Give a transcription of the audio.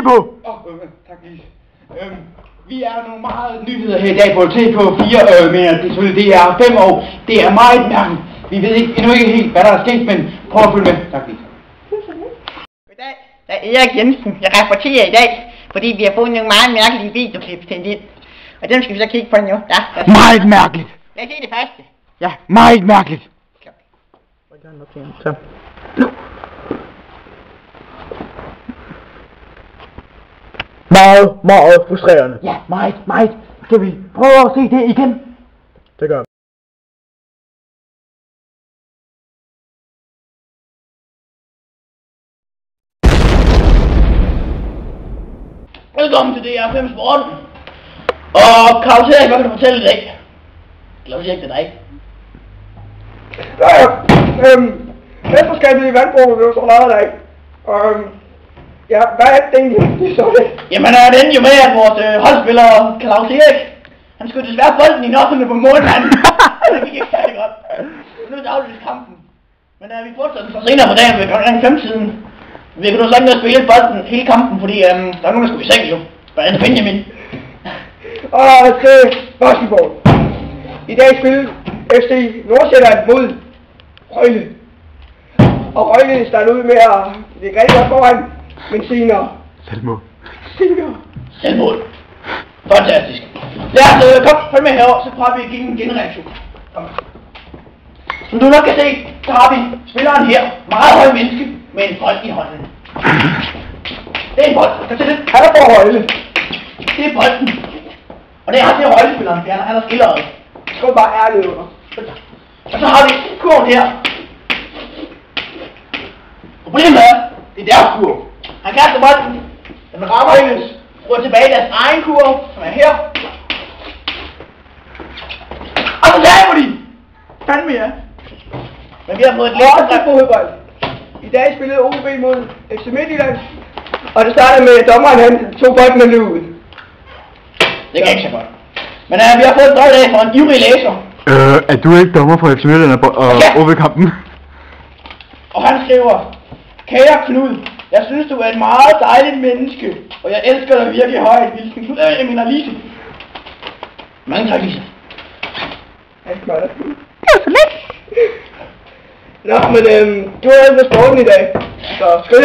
på. Tak lige. Vi er nogle meget nyheder her i dag på TV4, men det er 5 år. Det er meget mærkeligt. Vi ved endnu ikke helt, hvad der er sket, men prøv at følge med. Tak lige. Goddag, jeg er Erik Jensen. Jeg rapporterer i dag, fordi vi har fået nogle meget mærkelige videoklip til ind. Og dem skal vi så kigge på nu. Ja, Meget mærkeligt. lad os se det første. Ja, meget mærkeligt. Så. Meget frustrerende. Ja, meget. Skal vi prøve at se det igen? Det gør vi. Velkommen til DR5 Sport. Og Claus Erik, hvad kan du fortælle i dag? Claus Erik, det er dig. Mesterskabet i vandbruget blev så lavet af. Ja, hvad er det egentlig, det så det? Jamen, det endte jo med, at vores holdspiller Claus Erik, han skulle desværre bolden i nosserne på målmanden. Det gik ikke særlig godt. Nu er det aflyst kampen. Men vi fortsætter så senere på dagen ved kl. 5-tiden. Vi kunne jo så ikke spille bolden hele kampen, fordi der er nogen, der skulle i seng jo. Blandt andet Benjamin. Og til basketball. I dag spiller FC Nordsjælland mod Røgle. Og Røgle starter ud med at ligge rigtig godt foran, men senere. Selvmål. Fantastisk. Lad os kom med herover, så prøver vi at give en genreaktion. Kom. Som du nok kan se, så har vi spilleren her. Meget høj menneske med en bold i hånden. Det er en bold. Kan du se det? Han er for Røgle. Det er bolden. Og det er altså Røgle-spilleren, for han er skilleret. Skal bare ærligt under. Og så har vi kurven her. Problemet er, det er deres kurv. Han kaster bolden. Den rammer hendes. Ruer tilbage i deres egen kurv, som er her. Og så tager de! Fandme ja. Men vi har fået et Også på fodbold. I dag spillede OB mod FC Midtjylland. Og det startede med dommeren, han tog bolden og løb ud. Det kan ikke så godt. Men vi har fået et brev af fra en ivrig læser. Er du ikke dommer for FC Midtjylland og OB-kampen? Og han skriver: Kære Knud, jeg synes du er et meget dejligt menneske, og jeg elsker dig virkelig højt. Hilsen Knud, jeg mener Lise. Mange tak, Lise. Han smatter. Det var så let. Nå, men du har med sporten i dag. Så skriv